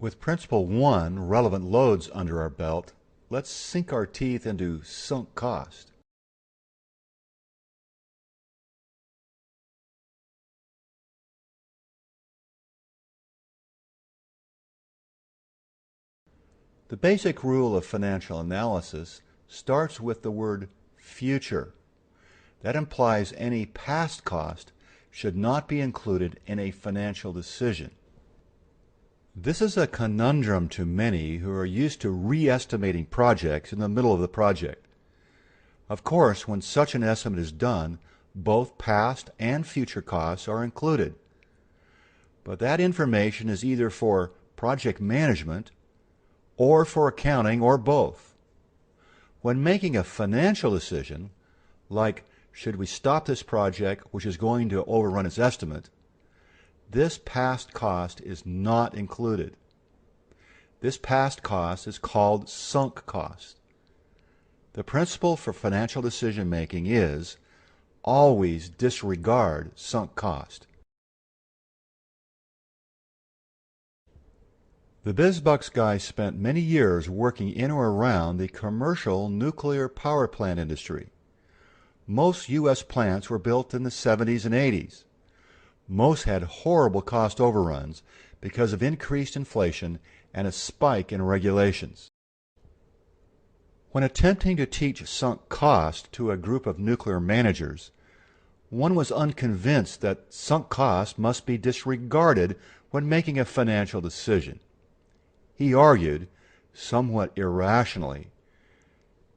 With Principle 1, relevant loads under our belt, let's sink our teeth into sunk cost. The basic rule of financial analysis starts with the word future. That implies any past cost should not be included in a financial decision. This is a conundrum to many who are used to re-estimating projects in the middle of the project. Of course, when such an estimate is done, both past and future costs are included. But that information is either for project management or for accounting or both. When making a financial decision, like should we stop this project which is going to overrun its estimate, this past cost is not included. This past cost is called sunk cost. The principle for financial decision making is always disregard sunk cost. The BizBucks guy spent many years working in or around the commercial nuclear power plant industry. Most U.S. plants were built in the 70s and 80s. Most had horrible cost overruns because of increased inflation and a spike in regulations. When attempting to teach sunk cost to a group of nuclear managers, one was unconvinced that sunk cost must be disregarded when making a financial decision. He argued, somewhat irrationally,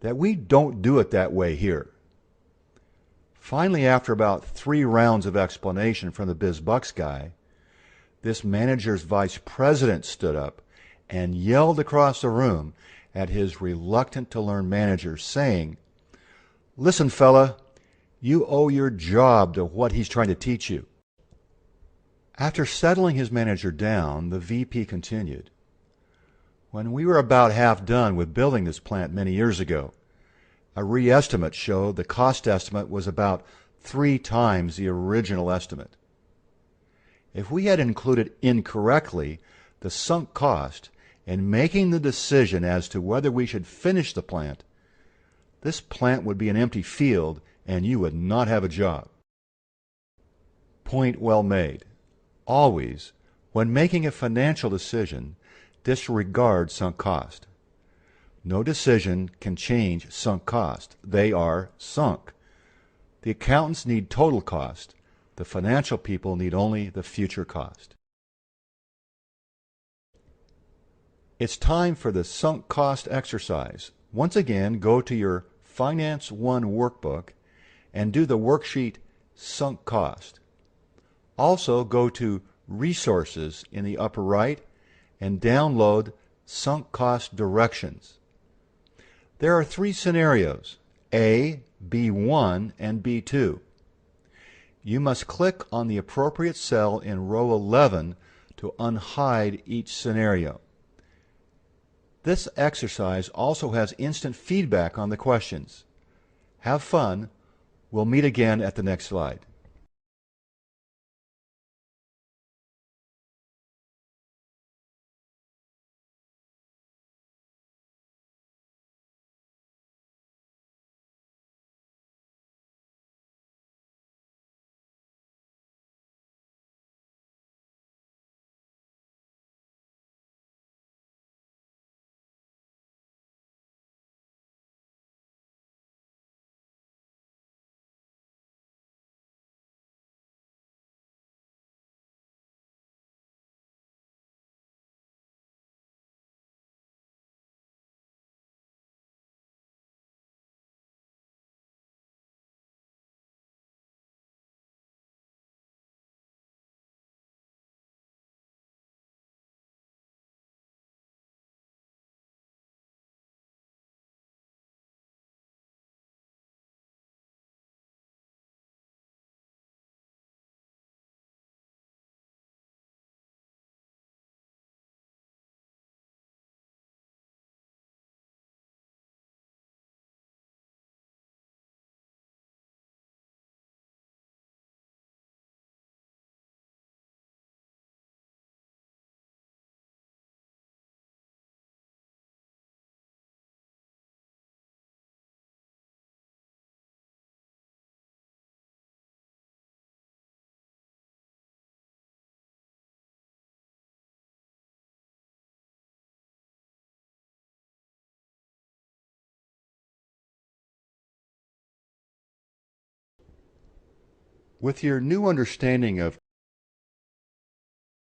that we don't do it that way here. Finally, after about 3 rounds of explanation from the BizBucks guy, this manager's vice president stood up and yelled across the room at his reluctant-to-learn manager, saying, "Listen, fella, you owe your job to what he's trying to teach you." After settling his manager down, the VP continued, "When we were about half done with building this plant many years ago, a re-estimate showed the cost estimate was about 3 times the original estimate. If we had included incorrectly the sunk cost in making the decision as to whether we should finish the plant, this plant would be an empty field and you would not have a job." Point well made. Always, when making a financial decision, disregard sunk cost. No decision can change sunk cost. They are sunk. The accountants need total cost. The financial people need only the future cost. It's time for the sunk cost exercise. Once again, go to your Finance 1 workbook and do the worksheet Sunk Cost. Also, go to Resources in the upper right and download Sunk Cost Directions. There are 3 scenarios, A, B1, and B2. You must click on the appropriate cell in row 11 to unhide each scenario. This exercise also has instant feedback on the questions. Have fun. We'll meet again at the next slide. With your new understanding of